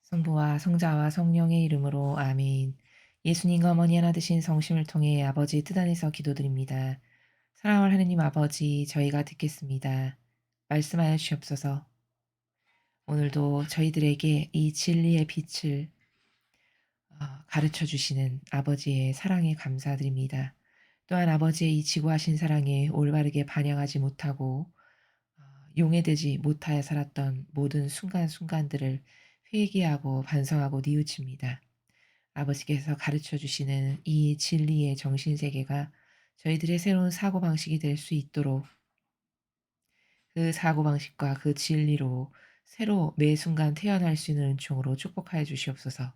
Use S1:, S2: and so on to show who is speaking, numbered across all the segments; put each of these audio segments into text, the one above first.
S1: 성부와 성자와 성령의 이름으로 아멘. 예수님과 어머니 하나 되신 성심을 통해 아버지 뜻 안에서 기도드립니다. 사랑하는 하느님 아버지, 저희가 듣겠습니다. 말씀하여 주옵소서. 오늘도 저희들에게 이 진리의 빛을 가르쳐 주시는 아버지의 사랑에 감사드립니다. 또한 아버지의 이 지구하신 사랑에 올바르게 반영하지 못하고 용해되지 못하여 살았던 모든 순간순간들을 회개하고 반성하고 뉘우칩니다. 아버지께서 가르쳐 주시는 이 진리의 정신세계가 저희들의 새로운 사고방식이 될 수 있도록 그 사고방식과 그 진리로 새로 매 순간 태어날 수 있는 은총으로 축복하여 주시옵소서.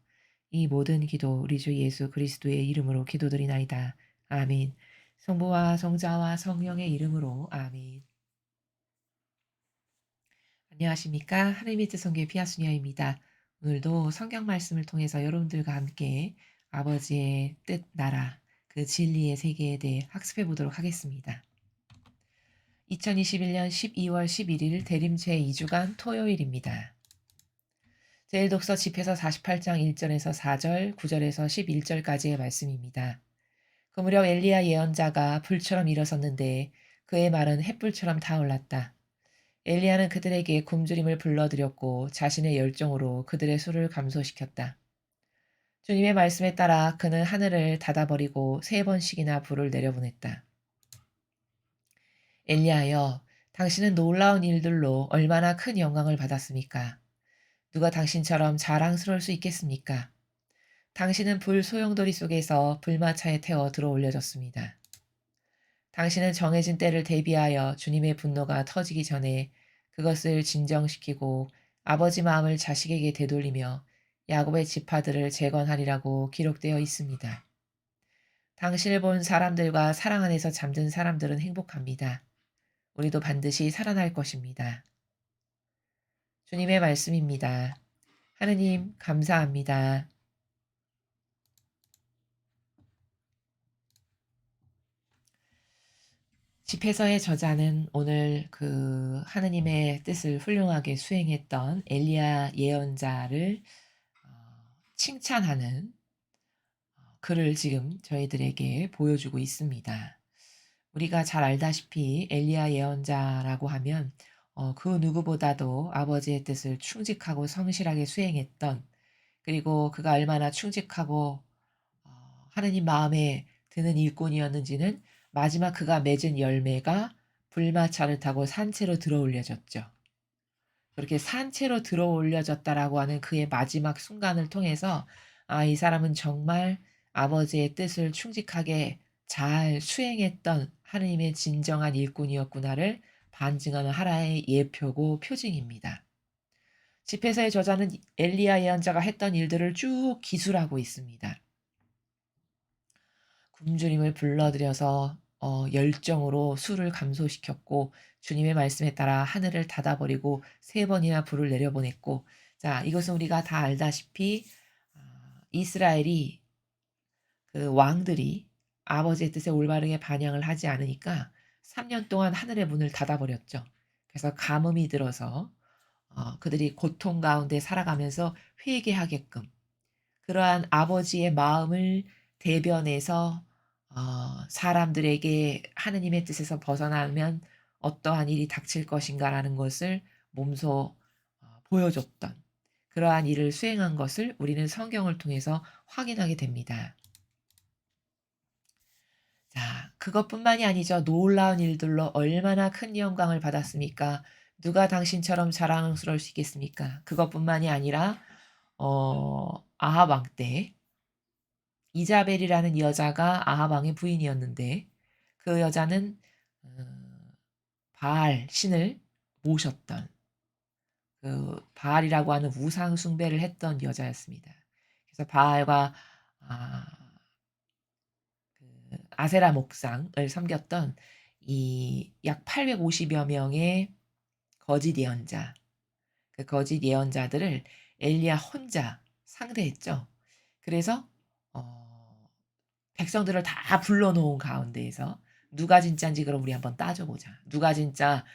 S1: 이 모든 기도 우리 주 예수 그리스도의 이름으로 기도드리나이다. 아멘. 성부와 성자와 성령의 이름으로 아멘. 안녕하십니까. 하나님의 뜻 성교의 피아수니아입니다. 오늘도 성경 말씀을 통해서 여러분들과 함께 아버지의 뜻, 나라, 그 진리의 세계에 대해 학습해 보도록 하겠습니다. 2021년 12월 11일 대림 제2주간 토요일입니다. 제1독서 집해서 48장 1절에서 4절, 9절에서 11절까지의 말씀입니다. 그 무렵 엘리야 예언자가 불처럼 일어섰는데 그의 말은 햇불처럼 타올랐다. 엘리야는 그들에게 굶주림을 불러들였고 자신의 열정으로 그들의 수를 감소시켰다. 주님의 말씀에 따라 그는 하늘을 닫아버리고 3번씩이나 불을 내려보냈다. 엘리야여, 당신은 놀라운 일들로 얼마나 큰 영광을 받았습니까? 누가 당신처럼 자랑스러울 수 있겠습니까? 당신은 불 소용돌이 속에서 불마차에 태워 들어 올려졌습니다. 당신은 정해진 때를 대비하여 주님의 분노가 터지기 전에 그것을 진정시키고 아버지 마음을 자식에게 되돌리며 야곱의 지파들을 재건하리라고 기록되어 있습니다. 당신을 본 사람들과 사랑 안에서 잠든 사람들은 행복합니다. 우리도 반드시 살아날 것입니다. 주님의 말씀입니다. 하느님, 감사합니다. 집회서의 저자는 오늘 그 하느님의 뜻을 훌륭하게 수행했던 엘리야 예언자를 칭찬하는 글을 지금 저희들에게 보여주고 있습니다. 우리가 잘 알다시피 엘리야 예언자라고 하면 그 누구보다도 아버지의 뜻을 충직하고 성실하게 수행했던, 그리고 그가 얼마나 충직하고 하느님 마음에 드는 일꾼이었는지는 마지막 그가 맺은 열매가 불마차를 타고 산채로 들어올려졌죠. 그렇게 산채로 들어올려졌다라고 하는 그의 마지막 순간을 통해서 이 사람은 정말 아버지의 뜻을 충직하게 잘 수행했던 하느님의 진정한 일꾼이었구나를 반증하는 하나의 예표고 표징입니다. 집회서의 저자는 엘리야 예언자가 했던 일들을 쭉 기술하고 있습니다. 굶주림을 불러들여서 열정으로 수를 감소시켰고 주님의 말씀에 따라 하늘을 닫아버리고 3번이나 불을 내려보냈고, 자, 이것은 우리가 다 알다시피 이스라엘이 그 왕들이 아버지의 뜻에 올바르게 반영을 하지 않으니까 3년 동안 하늘의 문을 닫아버렸죠. 그래서 가뭄이 들어서 그들이 고통 가운데 살아가면서 회개하게끔, 그러한 아버지의 마음을 대변해서 사람들에게 하느님의 뜻에서 벗어나면 어떠한 일이 닥칠 것인가라는 것을 몸소 보여줬던, 그러한 일을 수행한 것을 우리는 성경을 통해서 확인하게 됩니다. 자, 그것뿐만이 아니죠. 놀라운 일들로 얼마나 큰 영광을 받았습니까? 누가 당신처럼 자랑스러울 수 있겠습니까? 그것뿐만이 아니라 아합 왕 때 이자벨이라는 여자가 아합 왕의 부인이었는데 그 여자는 바알 신을 모셨던, 그 바알이라고 하는 우상 숭배를 했던 여자였습니다. 그래서 바알과 아, 아세라 목상을 섬겼던 이 약 850여 명의 거짓 예언자, 그 거짓 예언자들을 엘리야 혼자 상대했죠. 그래서 백성들을 다 불러놓은 가운데에서 누가 진짜인지 그럼 우리 한번 따져보자. 누가 진짜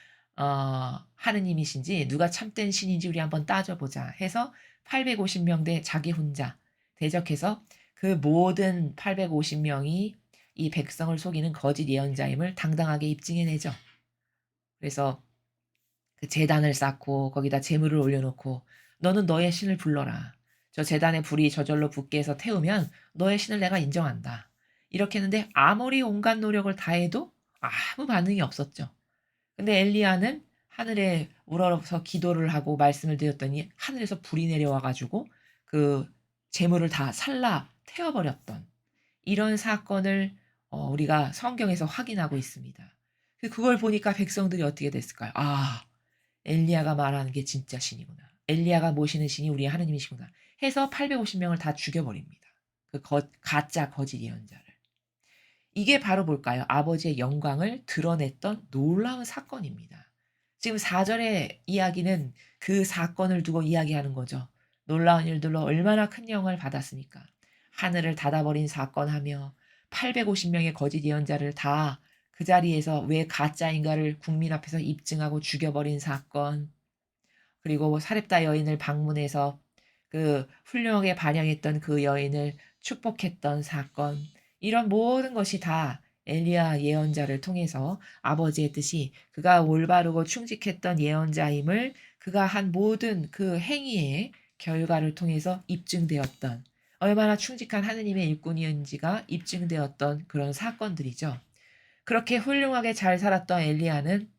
S1: 하느님이신지, 누가 참된 신인지 우리 한번 따져보자 해서 850명 대 자기 혼자 대적해서 그 모든 850명이 이 백성을 속이는 거짓 예언자임을 당당하게 입증해내죠. 그래서 그 제단을 쌓고 거기다 재물을 올려놓고 너는 너의 신을 불러라. 저 제단에 불이 저절로 붙게 해서 태우면 너의 신을 내가 인정한다. 이렇게 했는데 아무리 온갖 노력을 다해도 아무 반응이 없었죠. 근데 엘리야는 하늘에 우러러서 기도를 하고 말씀을 드렸더니 하늘에서 불이 내려와 가지고 그 재물을 다 살라 태워버렸던 이런 사건을 우리가 성경에서 확인하고 있습니다. 그걸 보니까 백성들이 어떻게 됐을까요? '아 엘리야가 말하는 게 진짜 신이구나. 엘리야가 모시는 신이 우리의 하느님이시구나.' 해서 850명을 다 죽여버립니다. 그 가짜 거짓 예언자를. 이게 바로 뭘까요? 아버지의 영광을 드러냈던 놀라운 사건입니다. 지금 4절의 이야기는 그 사건을 두고 이야기하는 거죠. 놀라운 일들로 얼마나 큰 영광을 받았습니까? 하늘을 닫아버린 사건하며 850명의 거짓 예언자를 다 그 자리에서 왜 가짜인가를 국민 앞에서 입증하고 죽여버린 사건, 그리고 뭐 사렙다 여인을 방문해서 그 훌륭하게 반영했던 그 여인을 축복했던 사건, 이런 모든 것이 다 엘리야 예언자를 통해서 아버지의 뜻이 그가 올바르고 충직했던 예언자임을 그가 한 모든 그 행위의 결과를 통해서 입증되었던, 얼마나 충직한 하느님의 일꾼이었는지가 입증되었던 그런 사건들이죠. 그렇게 훌륭하게 잘 살았던 엘리야는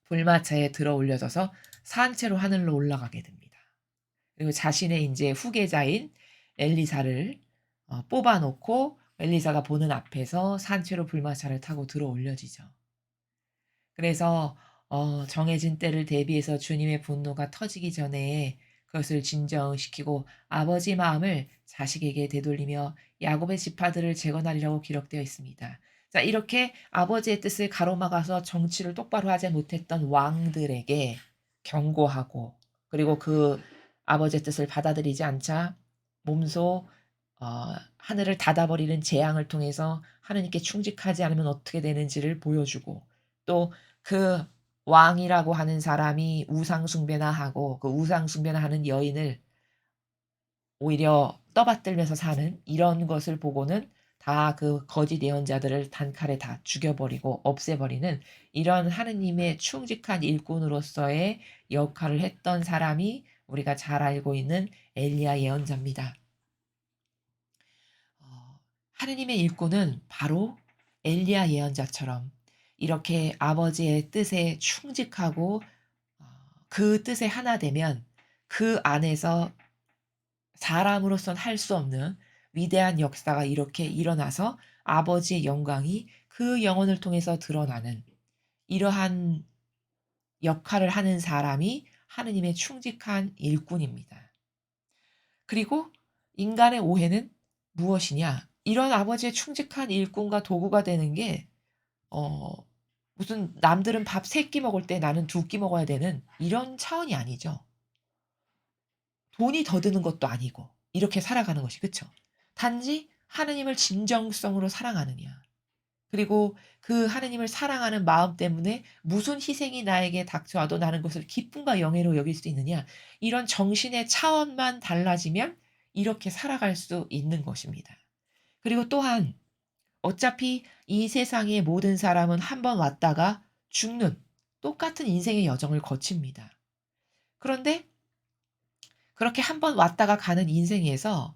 S1: 불마차에 들어 올려져서 산채로 하늘로 올라가게 됩니다. 그리고 자신의 이제 후계자인 엘리사를 뽑아 놓고 엘리사가 보는 앞에서 산채로 불마차를 타고 들어 올려지죠. 그래서 정해진 때를 대비해서 주님의 분노가 터지기 전에 그것을 진정시키고 아버지 마음을 자식에게 되돌리며 야곱의 지파들을 재건하리라고 기록되어 있습니다. 자, 이렇게 아버지의 뜻을 가로막아서 정치를 똑바로 하지 못했던 왕들에게 경고하고, 그리고 그 아버지의 뜻을 받아들이지 않자 몸소 하늘을 닫아버리는 재앙을 통해서 하느님께 충직하지 않으면 어떻게 되는지를 보여주고, 또 그 왕이라고 하는 사람이 우상 숭배나 하고 그 우상 숭배나 하는 여인을 오히려 떠받들면서 사는 이런 것을 보고는 다 그 거짓 예언자들을 단칼에 다 죽여버리고 없애버리는 이런 하느님의 충직한 일꾼으로서의 역할을 했던 사람이 우리가 잘 알고 있는 엘리야 예언자입니다. 하느님의 일꾼은 바로 엘리야 예언자처럼 이렇게 아버지의 뜻에 충직하고 어 그 뜻에 하나 되면 그 안에서 사람으로선 할 수 없는 위대한 역사가 이렇게 일어나서 아버지의 영광이 그 영혼을 통해서 드러나는 이러한 역할을 하는 사람이 하느님의 충직한 일꾼입니다. 그리고 인간의 오해는 무엇이냐? 이런 아버지의 충직한 일꾼과 도구가 되는 게 어 무슨 남들은 밥 3끼 먹을 때 나는 2끼 먹어야 되는 이런 차원이 아니죠. 돈이 더 드는 것도 아니고 이렇게 살아가는 것이, 그쵸? 단지 하느님을 진정성으로 사랑하느냐. 그리고 그 하느님을 사랑하는 마음 때문에 무슨 희생이 나에게 닥쳐와도 나는 그것을 기쁨과 영예로 여길 수 있느냐. 이런 정신의 차원만 달라지면 이렇게 살아갈 수 있는 것입니다. 그리고 또한 어차피 이 세상의 모든 사람은 한 번 왔다가 죽는 똑같은 인생의 여정을 거칩니다. 그런데 그렇게 한 번 왔다가 가는 인생에서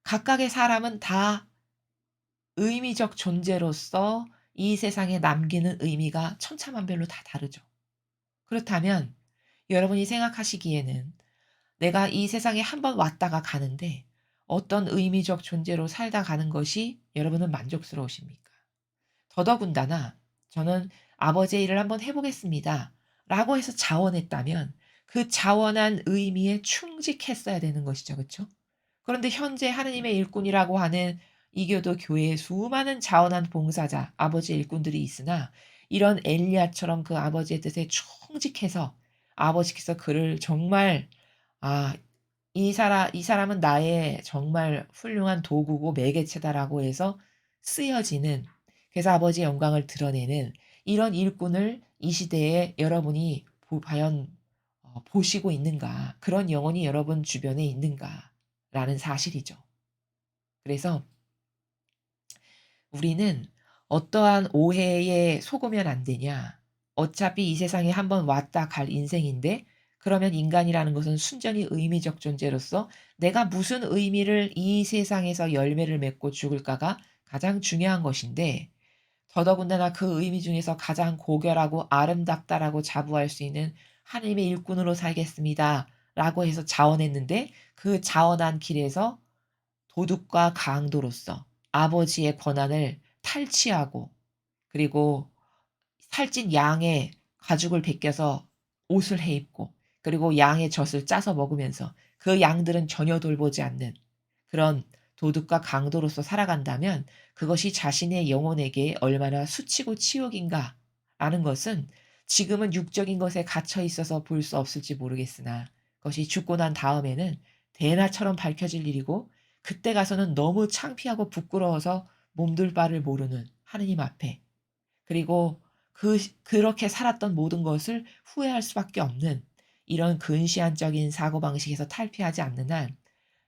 S1: 각각의 사람은 다 의미적 존재로서 이 세상에 남기는 의미가 천차만별로 다 다르죠. 그렇다면 여러분이 생각하시기에는 내가 이 세상에 한 번 왔다가 가는데 어떤 의미적 존재로 살다 가는 것이 여러분은 만족스러우십니까? 더더군다나 저는 '아버지의 일을 한번 해 보겠습니다.' 라고 해서 자원했다면 그 자원한 의미에 충직했어야 되는 것이죠. 그쵸? 그런데 현재 하느님의 일꾼이라고 하는 이교도 교회에 수많은 자원한 봉사자, 아버지의 일꾼들이 있으나 이런 엘리야처럼 그 아버지의 뜻에 충직해서 아버지께서 그를 정말 '아 이 사람은 나의 정말 훌륭한 도구고 매개체다.'라고 해서 쓰여지는, 그래서 아버지의 영광을 드러내는 이런 일꾼을 이 시대에 여러분이 과연 보시고 있는가? 그런 영혼이 여러분 주변에 있는가?'라는 사실이죠. 그래서 우리는 어떠한 오해에 속으면 안 되냐. 어차피 이 세상에 한번 왔다 갈 인생인데 그러면 인간이라는 것은 순전히 의미적 존재로서 내가 무슨 의미를 이 세상에서 열매를 맺고 죽을까가 가장 중요한 것인데 더더군다나 그 의미 중에서 가장 고결하고 아름답다라고 자부할 수 있는 '하나님의 일꾼으로 살겠습니다.'라고 해서 자원했는데 그 자원한 길에서 도둑과 강도로서 아버지의 권한을 탈취하고 그리고 살찐 양의 가죽을 베껴서 옷을 해 입고 그리고 양의 젖을 짜서 먹으면서 그 양들은 전혀 돌보지 않는 그런 도둑과 강도로서 살아간다면 그것이 자신의 영혼에게 얼마나 수치고 치욕인가라는 것은 지금은 육적인 것에 갇혀 있어서 볼 수 없을지 모르겠으나 그것이 죽고 난 다음에는 대낮처럼 밝혀질 일이고 그때 가서는 너무 창피하고 부끄러워서 몸둘 바를 모르는 하느님 앞에 그리고 그렇게 살았던 모든 것을 후회할 수밖에 없는 이런 근시안적인 사고방식에서 탈피하지 않는 한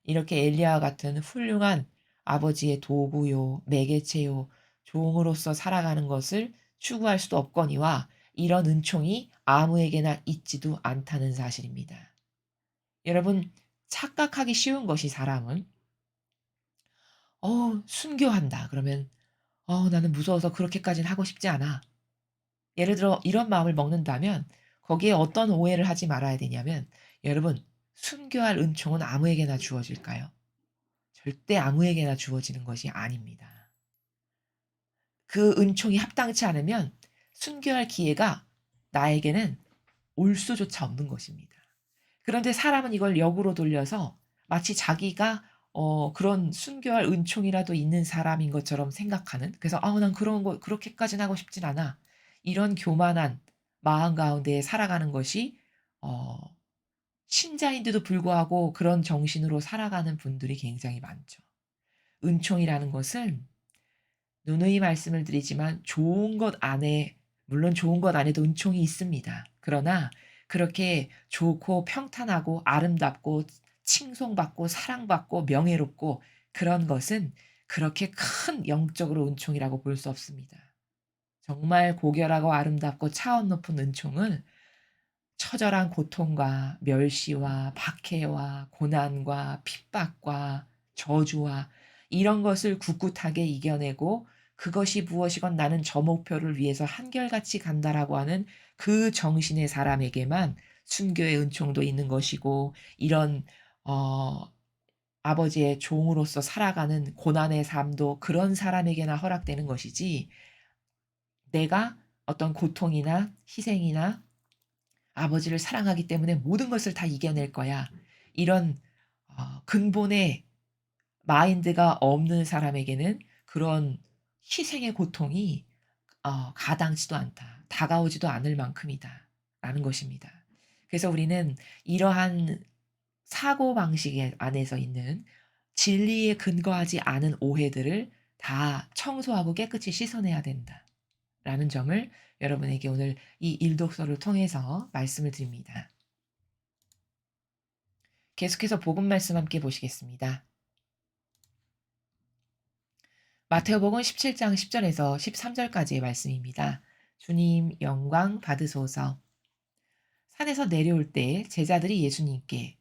S1: 이렇게 엘리야와 같은 훌륭한 아버지의 도구요, 매개체요, 종으로서 살아가는 것을 추구할 수도 없거니와 이런 은총이 아무에게나 있지도 않다는 사실입니다. 여러분 착각하기 쉬운 것이 사람은 순교한다 그러면 나는 무서워서 그렇게까지는 하고 싶지 않아.' 예를 들어 이런 마음을 먹는다면 거기에 어떤 오해를 하지 말아야 되냐면 여러분 순교할 은총은 아무에게나 주어질까요? 절대 아무에게나 주어지는 것이 아닙니다. 그 은총이 합당치 않으면 순교할 기회가 나에게는 올 수조차 없는 것입니다. 그런데 사람은 이걸 역으로 돌려서 마치 자기가 그런 순교할 은총이라도 있는 사람인 것처럼 생각하는 그래서 '아우 난 그런 거 그렇게까지는 하고 싶진 않아.' 이런 교만한 마음 가운데 살아가는 것이 어 신자인데도 불구하고 그런 정신으로 살아가는 분들이 굉장히 많죠. 은총이라는 것은 누누이 말씀을 드리지만 좋은 것 안에 물론 좋은 것 안에도 은총이 있습니다. 그러나 그렇게 좋고 평탄하고 아름답고 칭송받고 사랑받고 명예롭고 그런 것은 그렇게 큰 영적으로 은총이라고 볼 수 없습니다. 정말 고결하고 아름답고 차원 높은 은총은 처절한 고통과 멸시와 박해와 고난과 핍박과 저주와 이런 것을 굳굳하게 이겨내고 그것이 무엇이건 '나는 저 목표를 위해서 한결같이 간다.'라고 하는 그 정신의 사람에게만 순교의 은총도 있는 것이고 이런 어 아버지의 종으로서 살아가는 고난의 삶도 그런 사람에게나 허락되는 것이지 내가 어떤 고통이나 희생이나 '아버지를 사랑하기 때문에 모든 것을 다 이겨낼 거야.' 이런 근본의 마인드가 없는 사람에게는 그런 희생의 고통이 가당치도 않다. 다가오지도 않을 만큼이다라는 것입니다. 그래서 우리는 이러한 사고방식 안에서 있는 진리에 근거하지 않은 오해들을 다 청소하고 깨끗이 씻어내야 된다라는 점을 여러분에게 오늘 이 일독서를 통해서 말씀을 드립니다. 계속해서 복음 말씀 함께 보시겠습니다. 마태복음 17장 10절에서 13절까지의 말씀입니다. 주님 영광 받으소서. 산에서 내려올 때 제자들이 예수님께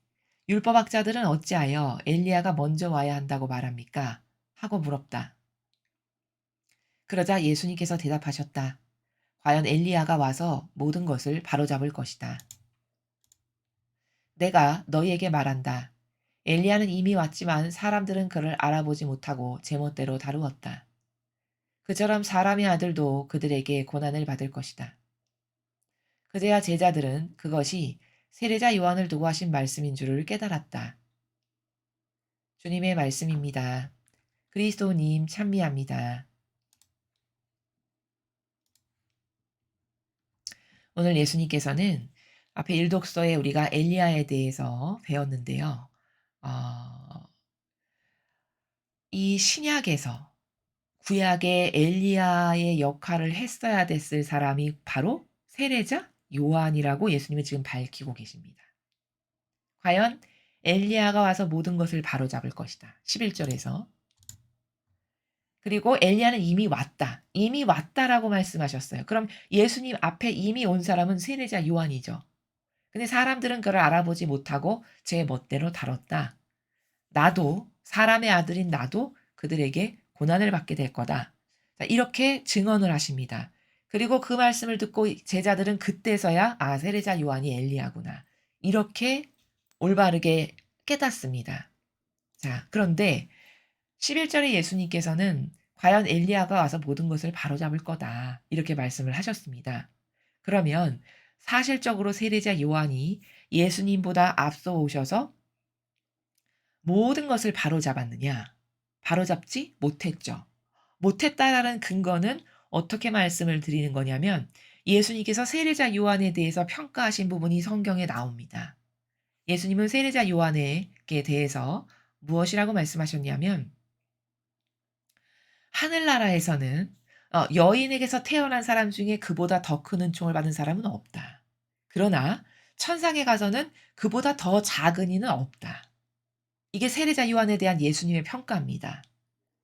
S1: 율법학자들은 어찌하여 엘리야가 먼저 와야 한다고 말합니까? 하고 물었다. 그러자 예수님께서 대답하셨다. 과연 엘리야가 와서 모든 것을 바로잡을 것이다. 내가 너희에게 말한다. 엘리야는 이미 왔지만 사람들은 그를 알아보지 못하고 제멋대로 다루었다. 그처럼 사람의 아들도 그들에게 고난을 받을 것이다. 그제야 제자들은 그것이 세례자 요한을 두고 하신 말씀인 줄을 깨달았다. 주님의 말씀입니다. 그리스도님 찬미합니다. 오늘 예수님께서는 앞에 일독서에 우리가 엘리야에 대해서 배웠는데요. 어, 이 신약에서 구약의 엘리야의 역할을 했어야 됐을 사람이 바로 세례자 요한이라고 예수님은 지금 밝히고 계십니다. 과연 엘리야가 와서 모든 것을 바로잡을 것이다. 11절에서. 그리고 엘리야는 이미 왔다. 이미 왔다라고 말씀하셨어요. 그럼 예수님 앞에 이미 온 사람은 세례자 요한이죠. 근데 사람들은 그를 알아보지 못하고 제 멋대로 다뤘다. 나도 사람의 아들인 나도 그들에게 고난을 받게 될 거다. 자, 이렇게 증언을 하십니다. 그리고 그 말씀을 듣고 제자들은 그때서야 세례자 요한이 엘리야구나. 이렇게 올바르게 깨닫습니다. 자, 그런데 11절에 예수님께서는 과연 엘리야가 와서 모든 것을 바로잡을 거다. 이렇게 말씀을 하셨습니다. 그러면 사실적으로 세례자 요한이 예수님보다 앞서 오셔서 모든 것을 바로잡았느냐? 바로잡지 못했죠. 못했다라는 근거는 어떻게 말씀을 드리는 거냐면 예수님께서 세례자 요한에 대해서 평가하신 부분이 성경에 나옵니다. 예수님은 세례자 요한에게 대해서 무엇이라고 말씀하셨냐면 하늘나라에서는 여인에게서 태어난 사람 중에 그보다 더 큰 은총을 받은 사람은 없다. 그러나 천상에 가서는 그보다 더 작은 이는 없다. 이게 세례자 요한에 대한 예수님의 평가입니다.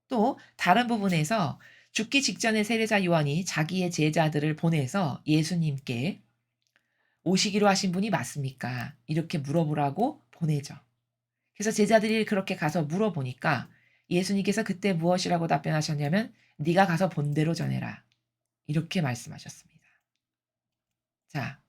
S1: 또 다른 부분에서 죽기 직전에 세례자 요한이 자기의 제자들을 보내서 예수님께 오시기로 하신 분이 맞습니까? 이렇게 물어보라고 보내죠. 그래서 제자들이 그렇게 가서 물어보니까 예수님께서 그때 무엇이라고 답변하셨냐면 네가 가서 본 대로 전해라. 이렇게 말씀하셨습니다. 자,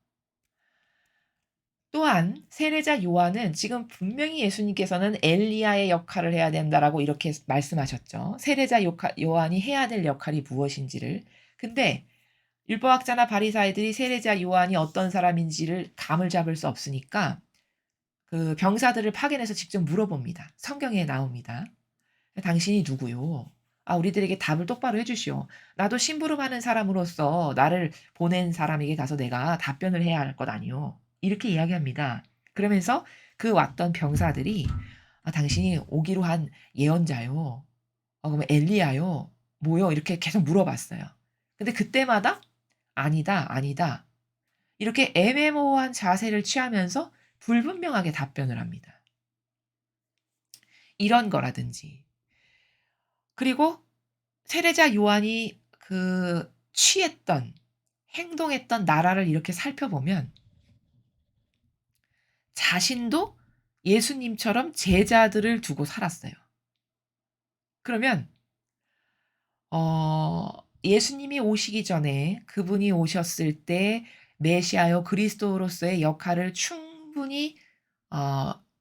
S1: 또한 세례자 요한은 지금 분명히 예수님께서는 엘리야의 역할을 해야 된다라고 이렇게 말씀하셨죠. 세례자 요한이 해야 될 역할이 무엇인지를. 근데 율법학자나 바리사이들이 세례자 요한이 어떤 사람인지를 감을 잡을 수 없으니까 그 병사들을 파견해서 직접 물어봅니다. 성경에 나옵니다. 당신이 누구요? 우리들에게 답을 똑바로 해 주시오. 나도 심부름하는 사람으로서 나를 보낸 사람에게 가서 내가 답변을 해야 할 것 아니오. 이렇게 이야기합니다. 그러면서 그 왔던 병사들이 당신이 오기로 한 예언자요. 그러면 엘리야요. 뭐요? 이렇게 계속 물어봤어요. 근데 그때마다 아니다, 아니다. 이렇게 애매모호한 자세를 취하면서 불분명하게 답변을 합니다. 이런 거라든지. 그리고 세례자 요한이 그 취했던 행동했던 나라를 이렇게 살펴보면 자신도 예수님처럼 제자들을 두고 살았어요. 그러면 예수님이 오시기 전에 그분이 오셨을 때 메시아요 그리스도로서의 역할을 충분히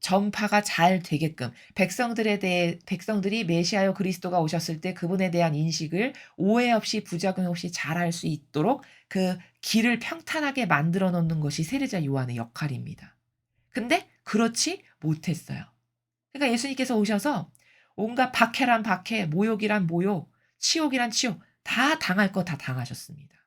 S1: 전파가 잘 되게끔 백성들이 메시아요 그리스도가 오셨을 때 그분에 대한 인식을 오해 없이 부작용 없이 잘할 수 있도록 그 길을 평탄하게 만들어 놓는 것이 세례자 요한의 역할입니다. 근데 그렇지 못했어요. 그러니까 예수님께서 오셔서 온갖 박해란 박해, 모욕이란 모욕, 치욕이란 치욕 다 당할 거 다 당하셨습니다.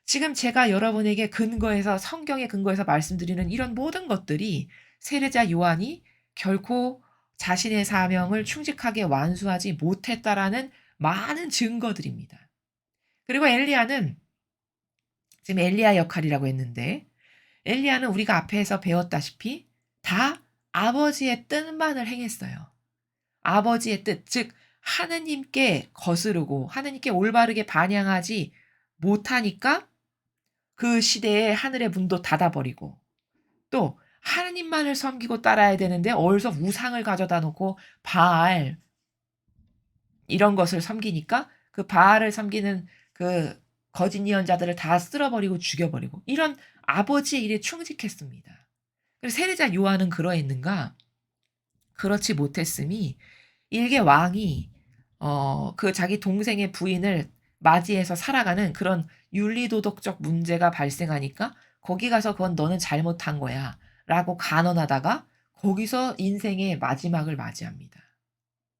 S1: 지금 제가 여러분에게 근거해서 성경의 근거해서 말씀드리는 이런 모든 것들이 세례자 요한이 결코 자신의 사명을 충직하게 완수하지 못했다라는 많은 증거들입니다. 그리고 엘리야는 지금 엘리야 역할이라고 했는데 엘리야는 우리가 앞에서 배웠다시피 다 아버지의 뜻만을 행했어요. 아버지의 뜻, 즉 하느님께 거스르고 하느님께 올바르게 반향하지 못하니까 그 시대에 하늘의 문도 닫아버리고 또 하느님만을 섬기고 따라야 되는데 어디서 우상을 가져다 놓고 바알 이런 것을 섬기니까 그 바알을 섬기는 그 거짓 예언자들을 다 쓸어버리고 죽여버리고 이런 아버지의 일에 충직했습니다. 그래서 세례자 요한은 그러했는가? 그렇지 못했음이 일개 왕이 그 자기 동생의 부인을 맞이해서 살아가는 그런 윤리도덕적 문제가 발생하니까 거기 가서 "그건 너는 잘못한 거야."라고 간언하다가 거기서 인생의 마지막을 맞이합니다.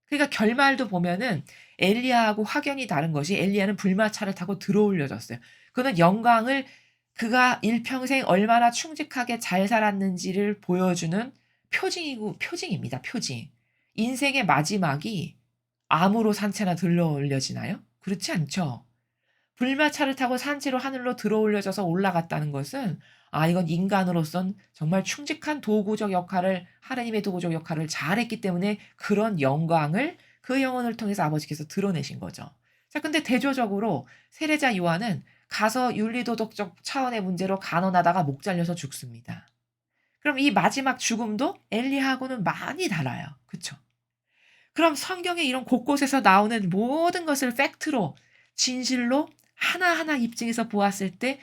S1: 그러니까 결말도 보면은 엘리야하고 확연히 다른 것이 엘리야는 불마차를 타고 들어올려졌어요. 그는 영광을 그가 일평생 얼마나 충직하게 잘 살았는지를 보여주는 표징입니다, 표징. 인생의 마지막이 암으로 산채나 들러올려지나요? 그렇지 않죠. 불마차를 타고 산지로 하늘로 들어올려져서 올라갔다는 것은 이건 인간으로선 정말 충직한 도구적 역할을 하나님의 도구적 역할을 잘했기 때문에 그런 영광을 그 영혼을 통해서 아버지께서 드러내신 거죠. 자 근데 대조적으로 세례자 요한은 가서 윤리도덕적 차원의 문제로 간언하다가 목 잘려서 죽습니다. 그럼 이 마지막 죽음도 엘리야하고는 많이 달라요. 그쵸? 그럼 성경에 이런 곳곳에서 나오는 모든 것을 팩트로 진실로 하나하나 입증해서 보았을 때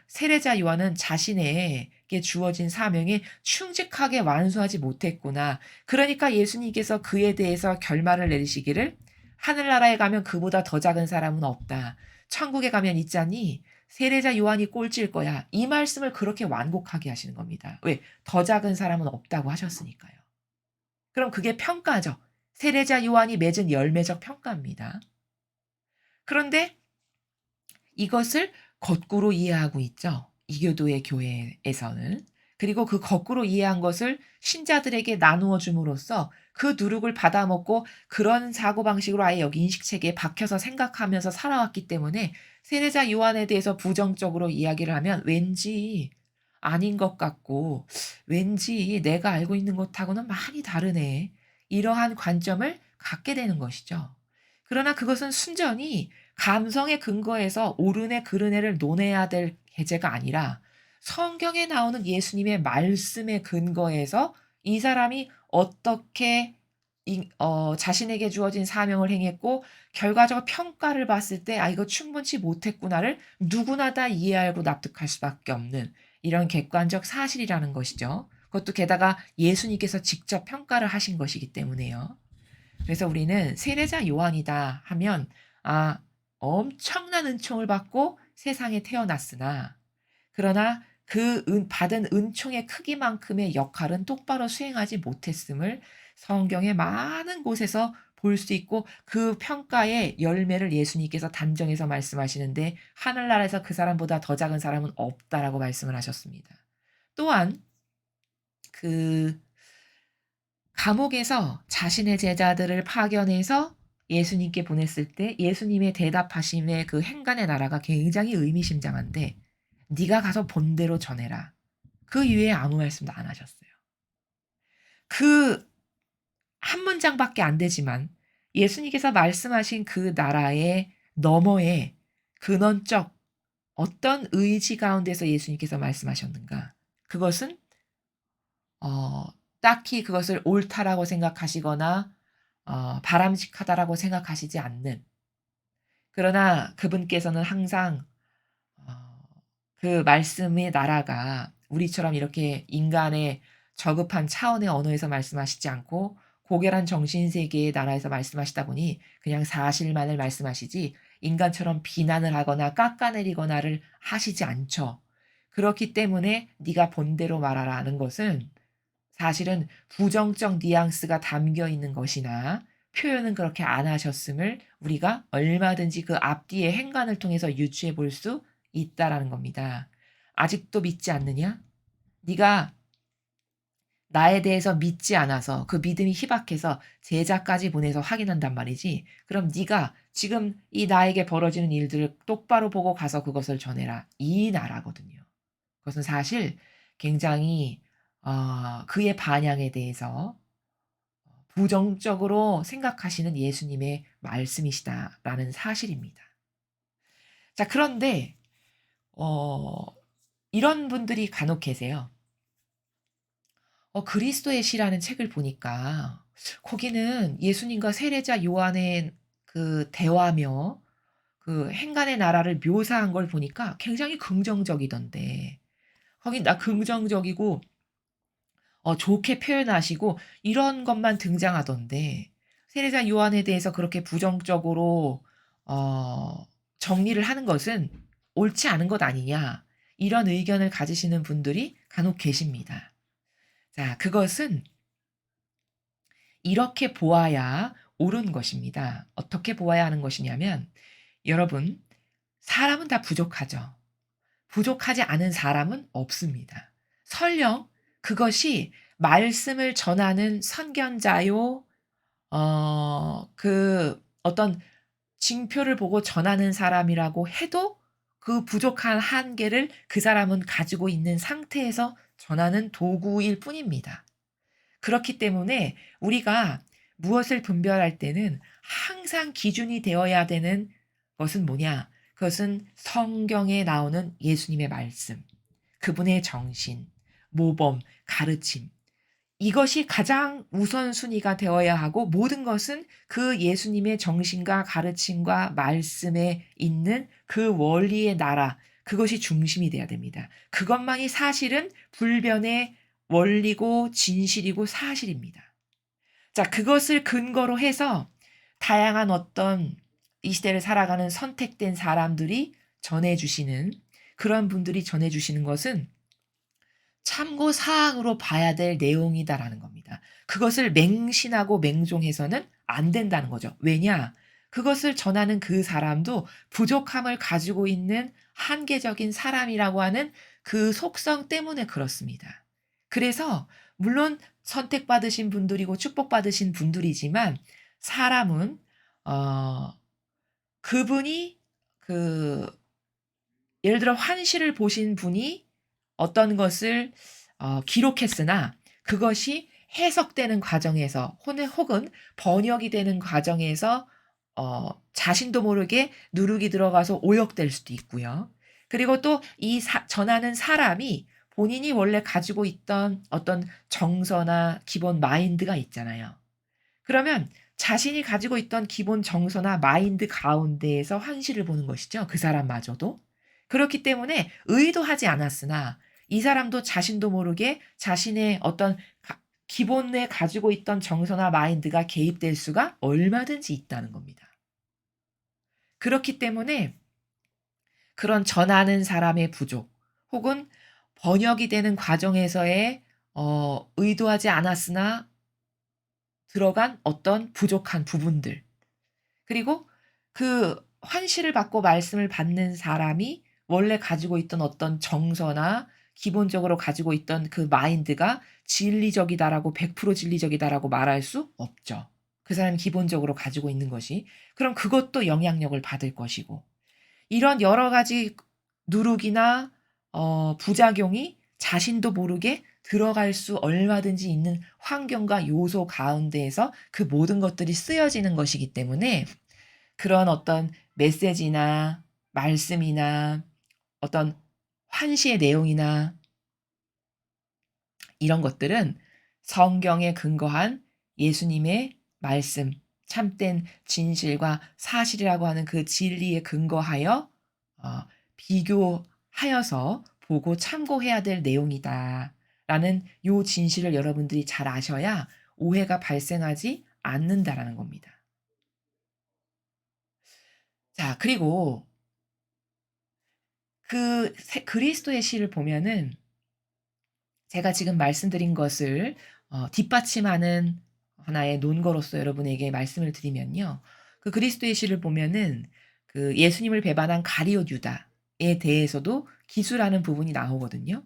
S1: 세례자 요한은 자신에게 주어진 사명에 충직하게 완수하지 못했구나. 그러니까 예수님께서 그에 대해서 결말을 내리시기를 "하늘나라에 가면 그보다 더 작은 사람은 없다. 천국에 가면 있자니 세례자 요한이 꼴찌일 거야." 이 말씀을 그렇게 완곡하게 하시는 겁니다. 왜? 더 작은 사람은 없다고 하셨으니까요. 그럼 그게 평가죠. 세례자 요한이 맺은 열매적 평가입니다. 그런데 이것을 거꾸로 이해하고 있죠. 이교도의 교회에서는. 그리고 그 거꾸로 이해한 것을 신자들에게 나누어 줌으로써 그 누룩을 받아먹고 그런 사고방식으로 아예 여기 인식체계에 박혀서 생각하면서 살아왔기 때문에 세례자 요한에 대해서 부정적으로 이야기를 하면 왠지 아닌 것 같고 왠지 내가 알고 있는 것하고는 많이 다르네. 이러한 관점을 갖게 되는 것이죠. 그러나 그것은 순전히 감성의 근거에서 옳으네 그르네를 논해야 될 계제가 아니라 성경에 나오는 예수님의 말씀의 근거에서 이 사람이 어떻게 자신에게 주어진 사명을 행했고 결과적으로 평가를 봤을 때 '아 이거 충분치 못했구나.'를 누구나 다 이해하고 납득할 수밖에 없는 이런 객관적 사실이라는 것이죠. 그것도 게다가 예수님께서 직접 평가를 하신 것이기 때문에요. 그래서 우리는 세례자 요한이다 하면 아 엄청난 은총을 받고 세상에 태어났으나 그러나 그 받은 은총의 크기만큼의 역할은 똑바로 수행하지 못했음을 성경의 많은 곳에서 볼 수 있고 그 평가의 열매를 예수님께서 단정해서 말씀하시는데 하늘나라에서 그 사람보다 더 작은 사람은 없다라고 말씀을 하셨습니다. 또한 그 감옥에서 자신의 제자들을 파견해서 예수님께 보냈을 때 예수님의 대답하심의 그 행간의 나라가 굉장히 의미심장한데 "네가 가서 본 대로 전해라." 그 이외에 아무 말씀도 안 하셨어요. 그 한 문장밖에 안 되지만 예수님께서 말씀하신 그 나라의 너머에 근원적 어떤 의지 가운데서 예수님께서 말씀하셨는가? 그것은 어 딱히 그것을 옳다라고 생각하시거나 바람직하다라고 생각하시지 않는 그러나 그분께서는 항상 어 그 말씀의 나라가 우리처럼 이렇게 인간의 저급한 차원의 언어에서 말씀하시지 않고 고결한 정신 세계의 나라에서 말씀하시다 보니 그냥 사실만을 말씀하시지 인간처럼 비난을 하거나 깎아내리거나를 하시지 않죠. 그렇기 때문에 "네가 본 대로 말하라."는 것은 사실은 부정적 뉘앙스가 담겨 있는 것이나 표현은 그렇게 안 하셨음을 우리가 얼마든지 그 앞뒤의 행간을 통해서 유추해 볼 수 있다라는 겁니다. "아직도 믿지 않느냐? 네가 나에 대해서 믿지 않아서 그 믿음이 희박해서 제자까지 보내서 확인한단 말이지. 그럼 네가 지금 이 나에게 벌어지는 일들을 똑바로 보고 가서 그것을 전해라." 이 나라거든요. 그것은 사실 굉장히 그의 반향에 대해서 부정적으로 생각하시는 예수님의 말씀이시다라는 사실입니다. 자 그런데 어 이런 분들이 간혹 계세요. 그리스도의 시라는 책을 보니까 거기는 예수님과 세례자 요한의 그 대화며 그 행간의 나라를 묘사한 걸 보니까 굉장히 긍정적이던데 거긴 나 긍정적이고 좋게 표현하시고 이런 것만 등장하던데 세례자 요한에 대해서 그렇게 부정적으로 어 정리를 하는 것은 옳지 않은 것 아니냐 이런 의견을 가지시는 분들이 간혹 계십니다. 자 그것은 이렇게 보아야 옳은 것입니다. 어떻게 보아야 하는 것이냐면 여러분 사람은 다 부족하죠. 부족하지 않은 사람은 없습니다. 설령 그것이 말씀을 전하는 선견자요 그 어떤 징표를 보고 전하는 사람이라고 해도 그 부족한 한계를 그 사람은 가지고 있는 상태에서 전하는 도구일 뿐입니다. 그렇기 때문에 우리가 무엇을 분별할 때는 항상 기준이 되어야 되는 것은 뭐냐? 그것은 성경에 나오는 예수님의 말씀, 그분의 정신, 모범, 가르침. 이것이 가장 우선순위가 되어야 하고 모든 것은 그 예수님의 정신과 가르침과 말씀에 있는 그 원리의 나라, 그것이 중심이 돼야 됩니다. 그것만이 사실은 불변의 원리고 진실이고 사실입니다. 자, 그것을 근거로 해서 다양한 어떤 이 시대를 살아가는 선택된 사람들이 전해주시는, 그런 분들이 전해주시는 것은 참고 사항으로 봐야 될 내용이다라는 겁니다. 그것을 맹신하고 맹종해서는 안 된다는 거죠. 왜냐? 그것을 전하는 그 사람도 부족함을 가지고 있는 한계적인 사람이라고 하는 그 속성 때문에 그렇습니다. 그래서 물론 선택받으신 분들이고 축복받으신 분들이지만 사람은 어 그분이 그 예를 들어 환시를 보신 분이 어떤 것을 기록했으나 그것이 해석되는 과정에서 혹은 번역이 되는 과정에서 자신도 모르게 누룩이 들어가서 오역될 수도 있고요. 그리고 또 이 전하는 사람이 본인이 원래 가지고 있던 어떤 정서나 기본 마인드가 있잖아요. 그러면 자신이 가지고 있던 기본 정서나 마인드 가운데에서 환시를 보는 것이죠, 그 사람마저도. 그렇기 때문에 의도하지 않았으나 이 사람도 자신도 모르게 자신의 어떤 기본에 가지고 있던 정서나 마인드가 개입될 수가 얼마든지 있다는 겁니다. 그렇기 때문에 그런 전하는 사람의 부족 혹은 번역이 되는 과정에서의 의도하지 않았으나 들어간 어떤 부족한 부분들, 그리고 그 환시를 받고 말씀을 받는 사람이 원래 가지고 있던 어떤 정서나 기본적으로 가지고 있던 그 마인드가 진리적이다라고 100% 진리적이다라고 말할 수 없죠. 그 사람이 기본적으로 가지고 있는 것이. 그럼 그것도 영향력을 받을 것이고. 이런 여러 가지 누룩이나 부작용이 자신도 모르게 들어갈 수 얼마든지 있는 환경과 요소 가운데에서 그 모든 것들이 쓰여지는 것이기 때문에 그런 어떤 메시지나 말씀이나 어떤 환시의 내용이나 이런 것들은 성경에 근거한 예수님의 말씀, 참된 진실과 사실이라고 하는 그 진리에 근거하여 어 비교하여서 보고 참고해야 될 내용이다라는 요 진실을 여러분들이 잘 아셔야 오해가 발생하지 않는다라는 겁니다. 자, 그리고 그리스도의 시를 보면은 제가 지금 말씀드린 것을 뒷받침하는 하나의 논거로서 여러분에게 말씀을 드리면요. 그 그리스도의 시를 보면은 그 예수님을 배반한 가룟 유다에 대해서도 기술하는 부분이 나오거든요.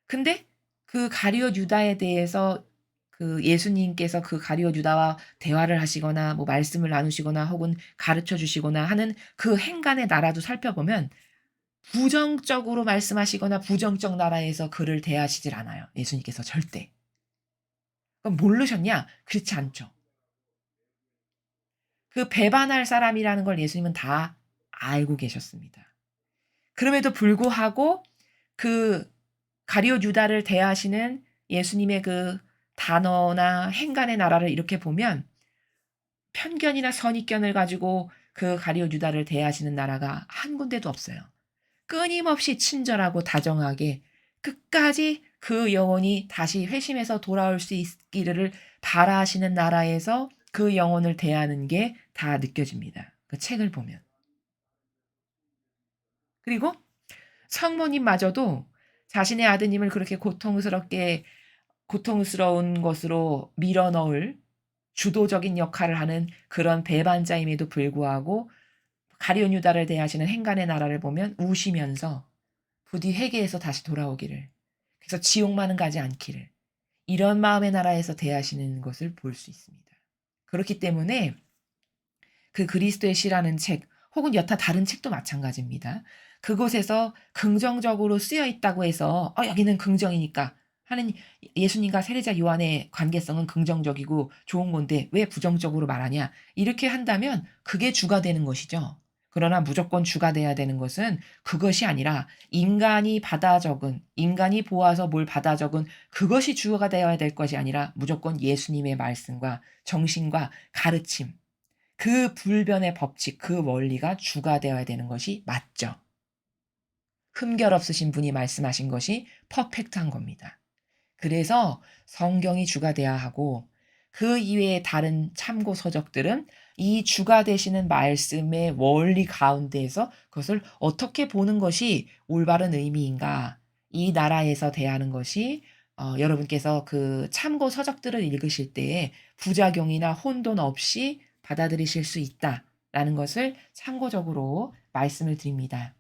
S1: 근데 그 가룟 유다에 대해서 그 예수님께서 그 가룟 유다와 대화를 하시거나 뭐 말씀을 나누시거나 혹은 가르쳐 주시거나 하는 그 행간의 나라도 살펴보면 부정적으로 말씀하시거나 부정적 나라에서 그를 대하시질 않아요, 예수님께서 절대. 그럼 모르셨냐? 그렇지 않죠. 그 배반할 사람이라는 걸 예수님은 다 알고 계셨습니다. 그럼에도 불구하고 그 가룟 유다를 대하시는 예수님의 그 단어나 행간의 나라를 이렇게 보면 편견이나 선입견을 가지고 그 가룟 유다를 대하시는 나라가 한 군데도 없어요. 끊임없이 친절하고 다정하게 끝까지 그 영혼이 다시 회심해서 돌아올 수 있기를 바라시는 나라에서 그 영혼을 대하는 게 다 느껴집니다, 그 책을 보면. 그리고 성모님마저도 자신의 아드님을 그렇게 고통스러운 것으로 밀어 넣을 주도적인 역할을 하는 그런 배반자임에도 불구하고 가룟 유다를 대하시는 행간의 나라를 보면 우시면서 부디 회개해서 다시 돌아오기를, 그래서 지옥만은 가지 않기를, 이런 마음의 나라에서 대하시는 것을 볼 수 있습니다. 그렇기 때문에 그 그리스도의 시라는 책 혹은 여타 다른 책도 마찬가지입니다. 그곳에서 긍정적으로 쓰여 있다고 해서 여기는 긍정이니까 하느님 예수님과 세례자 요한의 관계성은 긍정적이고 좋은 건데 왜 부정적으로 말하냐 이렇게 한다면 그게 주가 되는 것이죠. 그러나 무조건 주가 돼야 되는 것은 그것이 아니라 인간이 받아 적은 인간이 보아서 뭘 받아 적은 그것이 주가 되어야 될 것이 아니라 무조건 예수님의 말씀과 정신과 가르침 그 불변의 법칙 그 원리가 주가 되어야 되는 것이 맞죠. 흠결 없으신 분이 말씀하신 것이 퍼펙트한 겁니다. 그래서 성경이 주가 돼야 하고 그 이외의 다른 참고 서적들은 이 주가 되시는 말씀의 원리 가운데에서 그것을 어떻게 보는 것이 올바른 의미인가 이 나라에서 대하는 것이 여러분께서 그 참고 서적들을 읽으실 때에 부작용이나 혼돈 없이 받아들이실 수 있다라는 것을 참고적으로 말씀을 드립니다.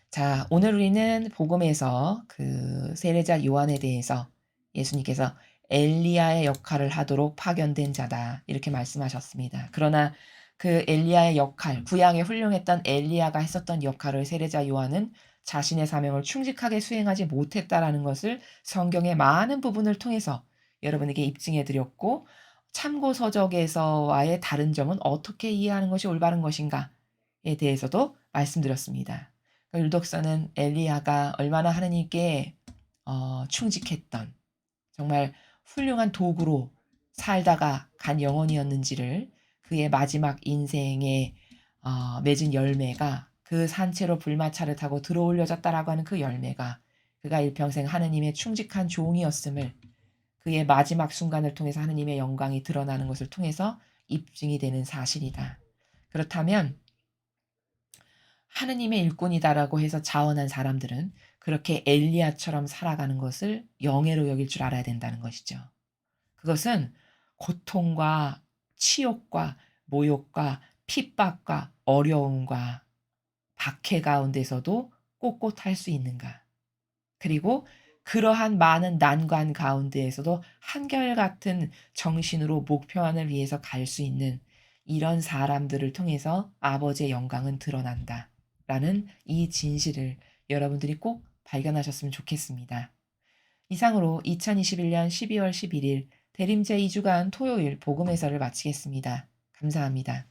S1: 자, 오늘 우리는 복음에서 그 세례자 요한에 대해서 예수님께서 엘리야의 역할을 하도록 파견된 자다. 이렇게 말씀하셨습니다. 그러나 그 엘리야의 역할, 구약에 훌륭했던 엘리야가 했었던 역할을 세례자 요한은 자신의 사명을 충직하게 수행하지 못했다라는 것을 성경의 많은 부분을 통해서 여러분에게 입증해 드렸고 참고 서적에서와의 다른 점은 어떻게 이해하는 것이 올바른 것인가에 대해서도 말씀드렸습니다. 율독서는 엘리야가 얼마나 하느님께 충직했던 정말 훌륭한 도구로 살다가 간 영혼이었는지를 그의 마지막 인생에 맺은 열매가 그 산채로 불마차를 타고 들어올려졌다라고 하는 그 열매가 그가 일평생 하느님의 충직한 종이었음을 그의 마지막 순간을 통해서 하느님의 영광이 드러나는 것을 통해서 입증이 되는 사실이다. 그렇다면 하느님의 일꾼이다라고 해서 자원한 사람들은 그렇게 엘리야처럼 살아가는 것을 영예로 여길 줄 알아야 된다는 것이죠. 그것은 고통과 치욕과 모욕과 핍박과 어려움과 박해 가운데서도 꼿꼿할 수 있는가. 그리고 그러한 많은 난관 가운데에서도 한결같은 정신으로 목표만을 위해서 갈 수 있는 이런 사람들을 통해서 아버지의 영광은 드러난다. 라는 이 진실을 여러분들이 꼭 발견하셨으면 좋겠습니다. 이상으로 2021년 12월 11일 대림제 2주간 토요일 복음 해설을 마치겠습니다. 감사합니다.